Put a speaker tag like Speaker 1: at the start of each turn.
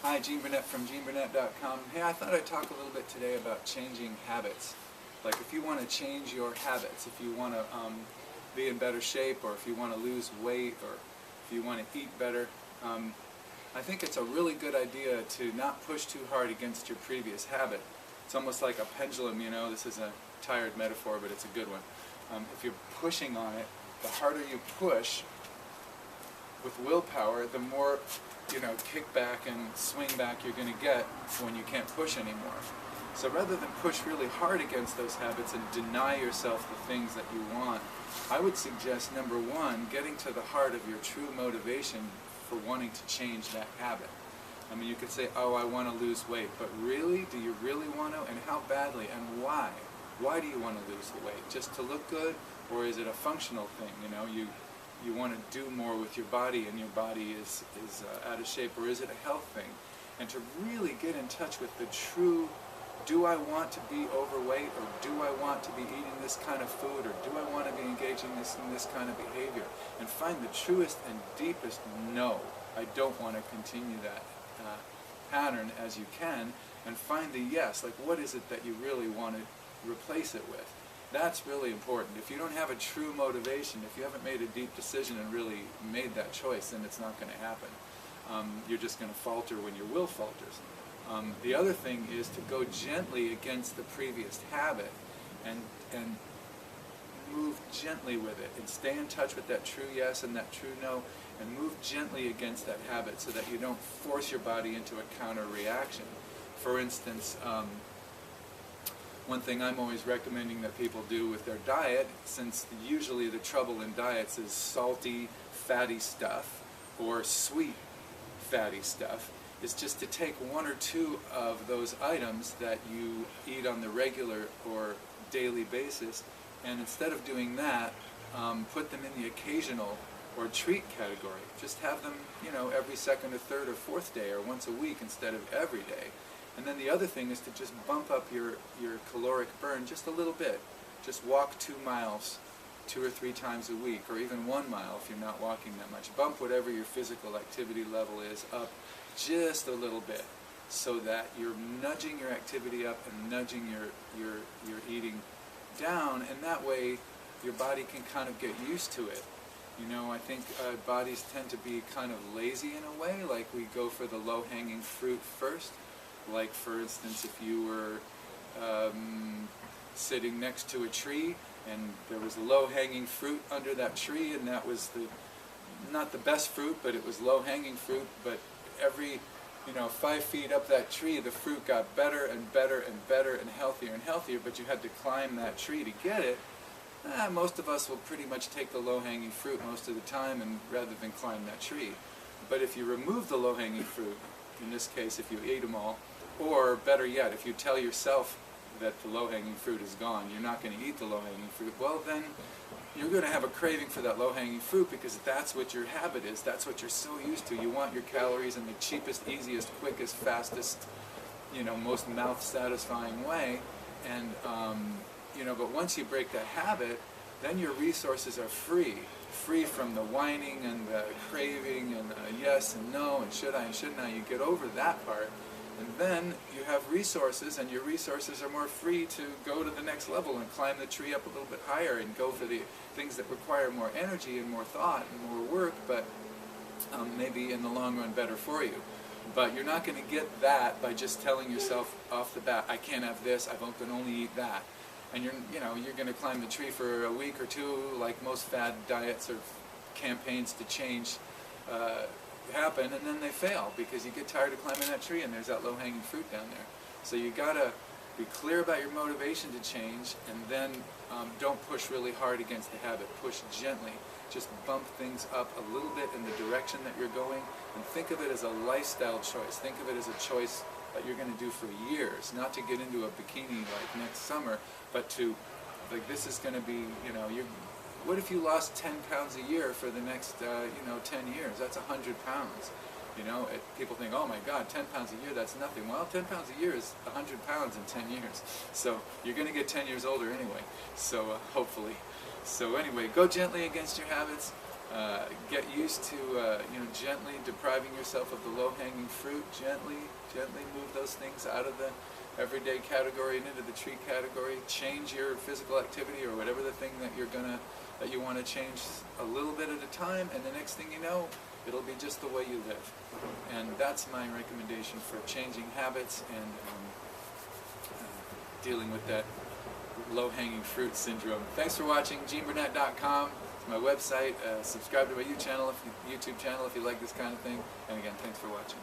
Speaker 1: Hi, Gene Burnett from GeneBurnett.com. Hey, I thought I'd talk a little bit today about changing habits. Like if you want to change your habits, if you want to be in better shape, or if you want to lose weight, or if you want to eat better, I think it's a really good idea to not push too hard against your previous habit. It's almost like a pendulum, you know. This is a tired metaphor, but it's a good one. If you're pushing on it, the harder you push with willpower, the more kick back and swing back you're going to get when you can't push anymore. So rather than push really hard against those habits and deny yourself the things that you want, I would suggest, number one, getting to the heart of your true motivation for wanting to change that habit. I mean, you could say, oh, I want to lose weight, but really, do you really want to, and how badly, and why? Why do you want to lose the weight? Just to look good, or is it a functional thing? You want to do more with your body, and your body is out of shape, or is it a health thing? And to really get in touch with the true, do I want to be overweight, or do I want to be eating this kind of food, or do I want to be engaging in this kind of behavior? And find the truest and deepest no, I don't want to continue that pattern as you can, and find the yes, like what is it that you really want to replace it with? That's really important. If you don't have a true motivation, if you haven't made a deep decision and really made that choice, then it's not going to happen. You're just going to falter when your will falters. The other thing is to go gently against the previous habit and move gently with it, and stay in touch with that true yes and that true no, and move gently against that habit so that you don't force your body into a counter reaction. For instance, one thing I'm always recommending that people do with their diet, since usually the trouble in diets is salty, fatty stuff, or sweet, fatty stuff, is just to take one or two of those items that you eat on the regular or daily basis, and instead of doing that, put them in the occasional or treat category. Just have them, every second or third or fourth day, or once a week instead of every day. And then the other thing is to just bump up your caloric burn just a little bit. Just walk 2 miles 2 or 3 times a week, or even 1 mile if you're not walking that much. Bump whatever your physical activity level is up just a little bit, so that you're nudging your activity up and nudging your eating down, and that way your body can kind of get used to it. I think bodies tend to be kind of lazy in a way, like we go for the low-hanging fruit first. Like, for instance, if you were sitting next to a tree and there was low-hanging fruit under that tree, and that was not the best fruit, but it was low-hanging fruit, but every 5 feet up that tree, the fruit got better and better and better and healthier, but you had to climb that tree to get it. Most of us will pretty much take the low-hanging fruit most of the time, and rather than climb that tree. But if you remove the low-hanging fruit, in this case if you ate them all, or better yet, if you tell yourself that the low-hanging fruit is gone, you're not going to eat the low-hanging fruit, well then you're going to have a craving for that low-hanging fruit, because that's what your habit is, that's what you're so used to. You want your calories in the cheapest, easiest, quickest, fastest, most mouth-satisfying way, and but once you break that habit, then your resources are free from the whining and the craving and the yes and no and should I and shouldn't I. You get over that part, and then you have resources, and your resources are more free to go to the next level and climb the tree up a little bit higher and go for the things that require more energy and more thought and more work, but maybe in the long run better for you. But you're not going to get that by just telling yourself off the bat, I can't have this, I can only eat that. And you're going to climb the tree for a week or two, like most fad diets or campaigns to change happen, and then they fail because you get tired of climbing that tree and there's that low-hanging fruit down there. So you got to be clear about your motivation to change, and then don't push really hard against the habit. Push gently. Just bump things up a little bit in the direction that you're going, and think of it as a lifestyle choice. Think of it as a choice that you're going to do for years, not to get into a bikini like next summer, but to, like, this is going to be, what if you lost 10 pounds a year for the next, 10 years? That's 100 pounds. People think, oh my God, 10 pounds a year, that's nothing. Well, 10 pounds a year is 100 pounds in 10 years. So you're going to get 10 years older anyway, so hopefully. So anyway, go gently against your habits. Get used to gently depriving yourself of the low-hanging fruit. Gently move those things out of the everyday category and into the treat category. Change your physical activity or whatever the thing that you want to change a little bit at a time, and the next thing you know, it'll be just the way you live. And that's my recommendation for changing habits and dealing with that low-hanging fruit syndrome. Thanks for watching. GeneBurnett.com. It's my website. Subscribe to my YouTube channel if you like this kind of thing. And again, thanks for watching.